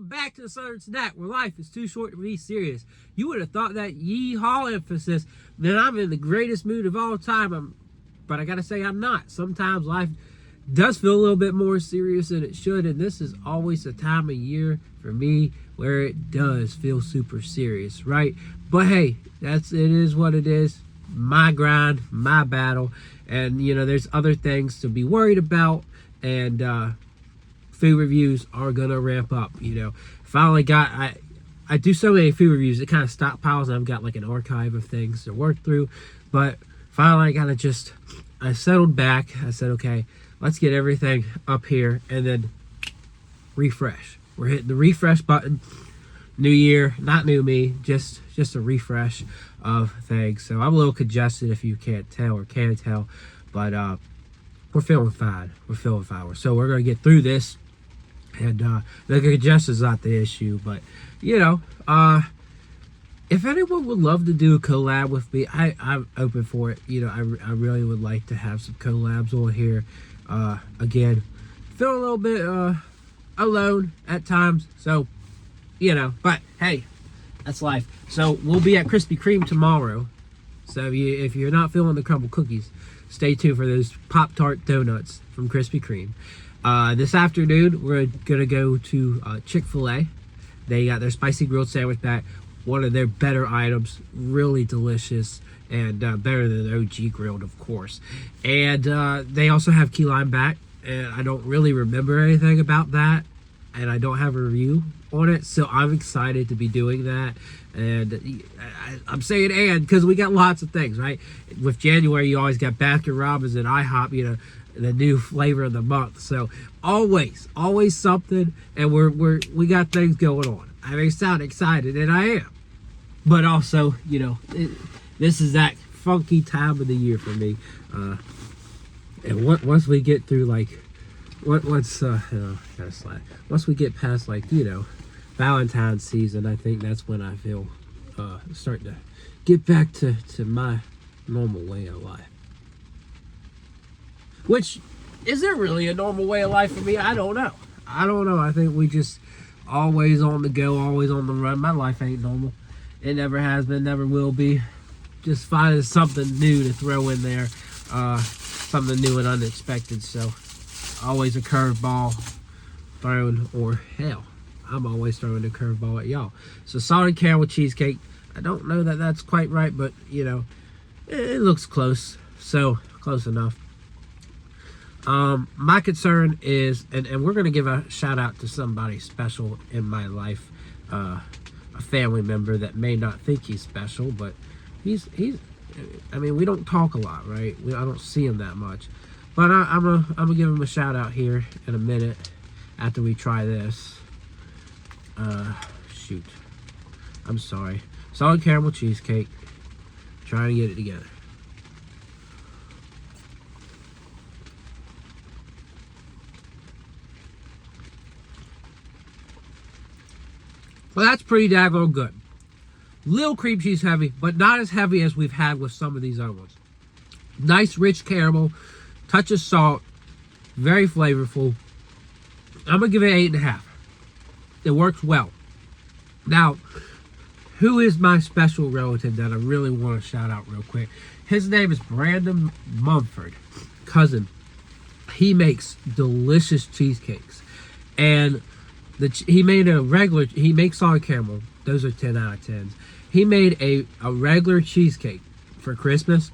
Welcome back to the Southern Snack, where life is too short to be serious. You would have thought that yee-haw emphasis that I'm in the greatest mood of all time, but I gotta say I'm not. Sometimes life does feel a little bit more serious than it should, and this is always a time of year for me where it does feel super serious, right? But hey, it is what it is. My grind, my battle, and you know, there's other things to be worried about, and food reviews are gonna ramp up. You know, finally got I do so many food reviews, it kind of stockpiles, and I've got like an archive of things to work through. But finally I settled back. I said, okay, let's get everything up here and then refresh. We're hitting the refresh button. New year, not new me, just a refresh of things. So I'm a little congested if you can't tell or can tell, but we're feeling fine. So we're gonna get through this, and the congestion is not the issue. But you know, if anyone would love to do a collab with me, I'm open for it. You know, I really would like to have some collabs on here. Again, feel a little bit alone at times, so you know, but hey, that's life. So we'll be at Krispy Kreme tomorrow. So if you're not feeling the Crumbl cookies, stay tuned for those Pop-Tart donuts from Krispy Kreme. This afternoon, we're gonna go to Chick-fil-A. They got their spicy grilled sandwich back. One of their better items, really delicious, and better than the OG grilled, of course. And they also have key lime back, and I don't really remember anything about that, and I don't have a review on it, so I'm excited to be doing that. And I'm saying and because we got lots of things, right? With January, you always got Baskin Robbins and IHOP, you know, the new flavor of the month. So always something, and we got things going on. I may sound excited, and I am, but also, you know, this is that funky time of the year for me. And once we get through, like, once we get past, like, you know, Valentine's season, I think that's when I feel starting to get back to my normal way of life. Which, is there really a normal way of life for me? I don't know. I think we just always on the go, always on the run. My life ain't normal. It never has been, never will be. Just finding something new to throw in there. Something new and unexpected. So, always a curveball thrown, or hell, I'm always throwing a curveball at y'all. So salted caramel cheesecake. I don't know that that's quite right, but you know, it looks close. So close enough. My concern is, and we're gonna give a shout out to somebody special in my life, a family member that may not think he's special, but he's. I mean, we don't talk a lot, right? I don't see him that much, but I'm gonna give him a shout out here in a minute after we try this. Shoot. I'm sorry. Salted caramel cheesecake. Trying to get it together. Well, that's pretty daggone good. Little cream cheese heavy, but not as heavy as we've had with some of these other ones. Nice rich caramel, touch of salt, very flavorful. I'm gonna give it 8.5. It works well. Now, who is my special relative that I really want to shout out real quick? His name is Brandon Mumford, cousin. He makes delicious cheesecakes, and he makes solid caramel. Those are 10 out of 10s. He made a regular cheesecake for Christmas,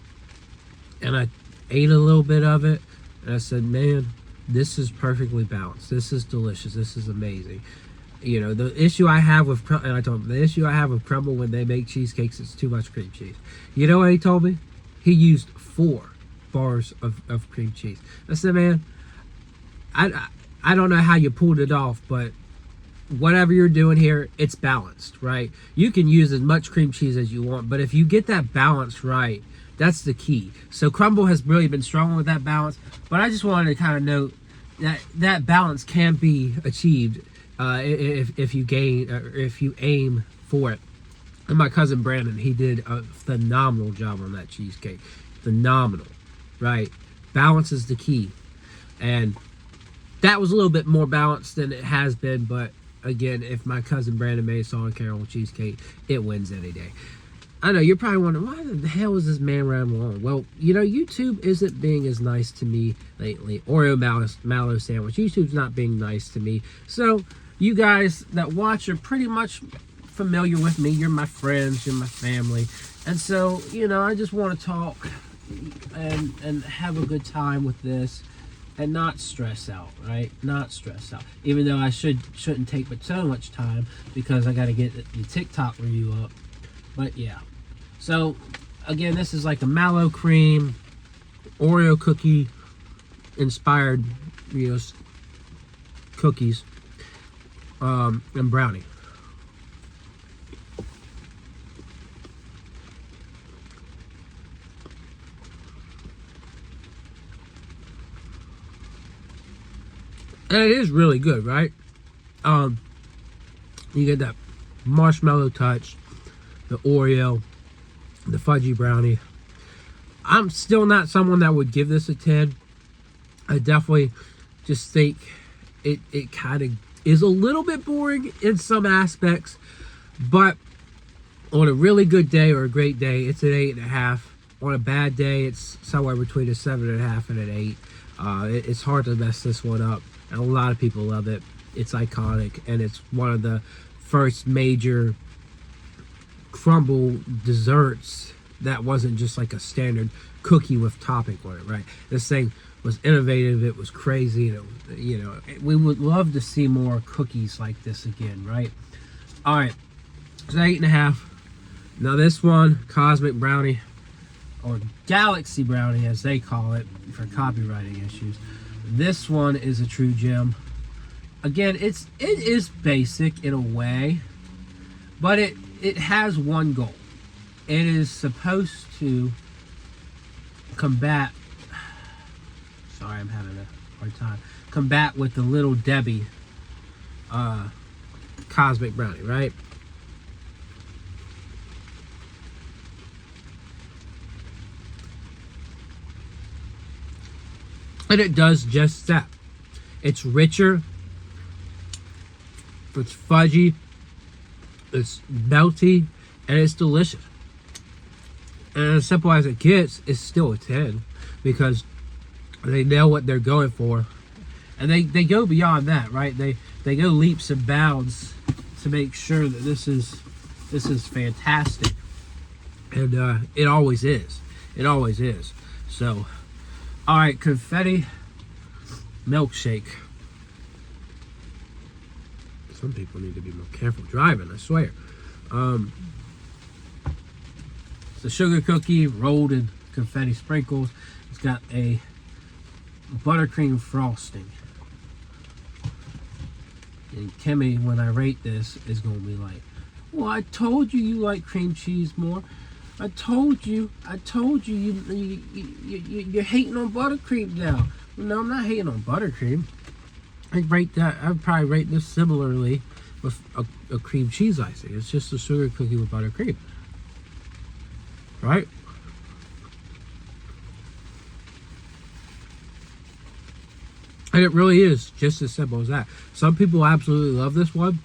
and I ate a little bit of it, and I said, man, this is perfectly balanced. This is delicious. This is amazing. You know, the issue I have with Crumbl when they make cheesecakes is too much cream cheese. You know what he told me? He used 4 bars of cream cheese. I said, man, I don't know how you pulled it off, but whatever you're doing here, it's balanced, right? You can use as much cream cheese as you want, but if you get that balance right, that's the key. So Crumbl has really been strong with that balance, but I just wanted to kind of note that balance can be achieved if you aim for it. And my cousin Brandon, he did a phenomenal job on that cheesecake. Phenomenal, right? Balance is the key, and that was a little bit more balanced than it has been, but again, if my cousin Brandon made salt caramel cheesecake, it wins any day. I know you're probably wondering, why the hell is this man rambling on? Well, you know, YouTube isn't being as nice to me lately. Oreo Mallow sandwich. YouTube's not being nice to me. So you guys that watch are pretty much familiar with me. You're my friends. You're my family. And so, you know, I just want to talk and have a good time with this and not stress out, right? Not stress out. Even though I shouldn't take but so much time because I got to get the TikTok review up. But yeah. So, again, this is like a mallow cream, Oreo cookie inspired, you know, cookies, and brownie. And it is really good, right? You get that marshmallow touch, the Oreo, the fudgy brownie. I'm still not someone that would give this a 10. I definitely just think it kind of is a little bit boring in some aspects, but on a really good day or a great day, it's an 8.5. On a bad day, it's somewhere between a 7.5 and an 8. It's hard to mess this one up, and a lot of people love it. It's iconic, and it's one of the first major Crumbl desserts that wasn't just like a standard cookie with topping on it, right? This thing was innovative. It was crazy. And it, you know, we would love to see more cookies like this again, right? All right, so 8.5. Now this one, Cosmic Brownie, or Galaxy Brownie as they call it for copywriting issues. This one is a true gem. Again, it is basic in a way, but it has one goal. It is supposed to combat, sorry, I'm having a hard time, combat with the Little Debbie Cosmic Brownie, right? And it does just that. It's richer, it's fudgy, it's melty, and it's delicious. And as simple as it gets, it's still a 10 because they know what they're going for. And they go beyond that, right? They go leaps and bounds to make sure that this is fantastic. And it always is. It always is. So, all right, Confetti Milkshake. Some people need to be more careful driving, I swear. It's a sugar cookie rolled in confetti sprinkles. It's got a buttercream frosting. And Kimmy, when I rate this, is going to be like, well, I told you like cream cheese more. I told you you're hating on buttercream now. Well, no, I'm not hating on buttercream. I'd probably rate this similarly with a cream cheese icing. It's just a sugar cookie with buttercream. Right? And it really is just as simple as that. Some people absolutely love this one.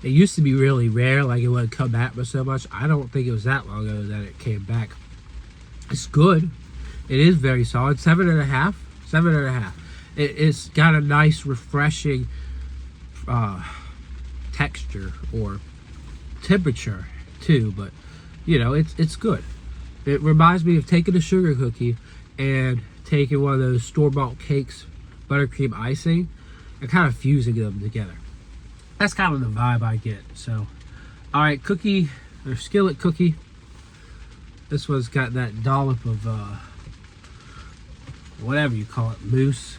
It used to be really rare, like it wouldn't come back with so much. I don't think it was that long ago that it came back. It's good. It is very solid. 7.5. 7.5. It's got a nice, refreshing texture or temperature too, but you know, it's good. It reminds me of taking a sugar cookie and taking one of those store-bought cakes, buttercream icing, and kind of fusing them together. That's kind of the vibe I get. So, all right, cookie or skillet cookie. This one's got that dollop of whatever you call it, mousse,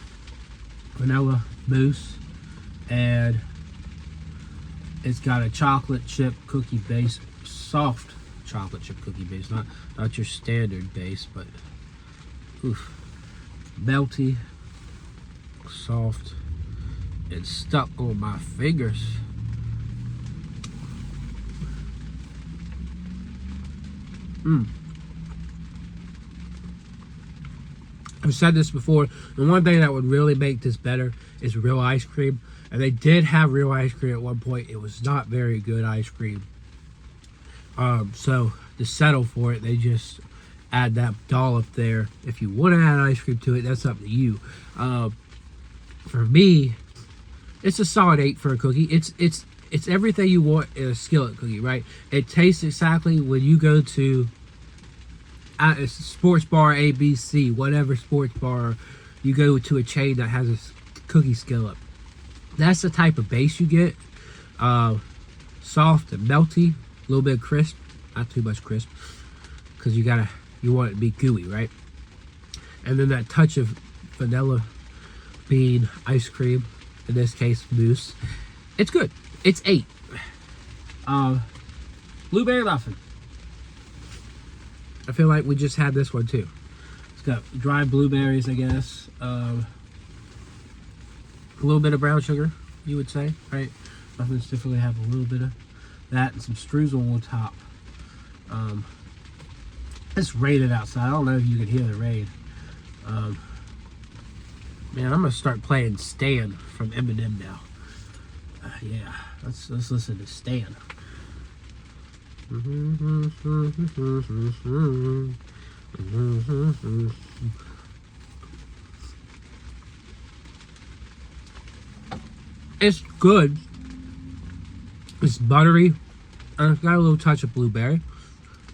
vanilla mousse, and it's got a chocolate chip cookie base, soft chocolate chip cookie base, not your standard base, but oof, melty, soft, and stuck on my fingers. I've said this before. The one thing that would really make this better is real ice cream. And they did have real ice cream at one point. It was not very good ice cream. So to settle for it, they just add that dollop there. If you want to add ice cream to it, that's up to you. For me, it's a solid 8 for a cookie. It's everything you want in a Skillet cookie, right? It tastes exactly when you go to a sports bar, ABC, whatever sports bar, you go to a chain that has a cookie skillet. That's the type of base you get. Soft and melty, a little bit crisp, not too much crisp, because you want it to be gooey, right? And then that touch of vanilla bean ice cream, in this case mousse. It's good. It's 8. Blueberry muffin. I feel like we just had this one too. It's got dried blueberries, I guess. A little bit of brown sugar, you would say, right? Muffins typically have a little bit of that and some streusel on top. It's raining outside. I don't know if you can hear the rain. Man, I'm gonna start playing Stan from Eminem now. Yeah, let's listen to Stan. It's good. It's buttery, and it's got a little touch of blueberry.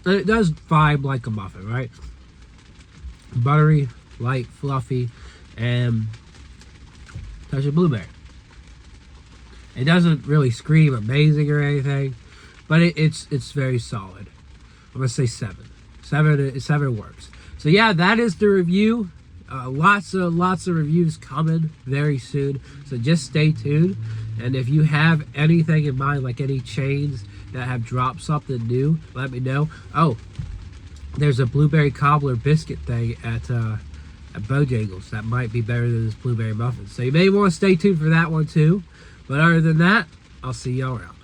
And it does vibe like a muffin, right? Buttery, light, fluffy, and touch of blueberry. It doesn't really scream amazing or anything, but it's very solid. I'm gonna say 7. 7 works. So yeah, that is the review. Lots of reviews coming very soon. So just stay tuned. And if you have anything in mind, like any chains that have dropped something new, let me know. Oh, there's a blueberry cobbler biscuit thing at Bojangles that might be better than this blueberry muffin. So you may want to stay tuned for that one too. But other than that, I'll see y'all around.